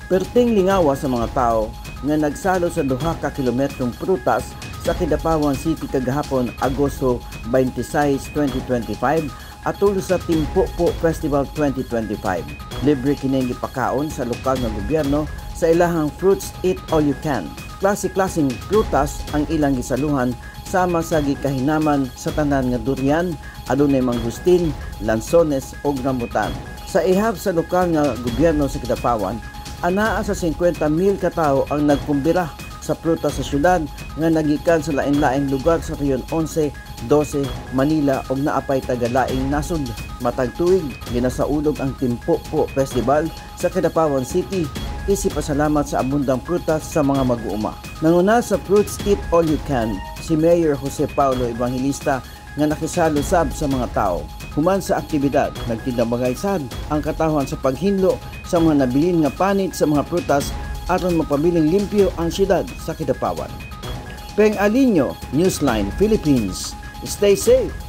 Perting lingawa sa mga tao nga nagsalo sa 2 ka kilometrong prutas sa Kidapawan City kagahapon Agosto 26, 2025 atol sa Timpopo Festival 2025. Libre kining gipakaon sa lokal nga gobyerno sa ilahang Fruits Eat All You Can. Klase-klaseng prutas ang ilang gisaluhan sama sa gikahinaman sa tanan nga durian, adunay mangustin, lansones ug rambutan. Sa ihap sa lokal nga gobyerno sa Kidapawan, anaa sa 50,000 ka tawo ang nagkumbira sa prutas sa syudad nga nagikan sa lain-laing lugar sa Rehiyon 11, 12, Manila ug naapay tagalaing nasod. Matag tuig ginasaulog ang Timpopo Festival sa Kidapawan City isip pasalamat sa abundang prutas sa mga mag-uuma. Nanguna sa Fruits Eat All You Can, si Mayor Jose Paulo Evangelista nga nakisalo sab sa mga tao. Human sa aktibidad, nagtindabagay sad ang katawhan sa paghinlo sa mga nabilin nga panit sa mga prutas aron mapabiling limpyo ang siyudad sa Kidapawan. Peng Alinyo, Newsline Philippines. Stay safe!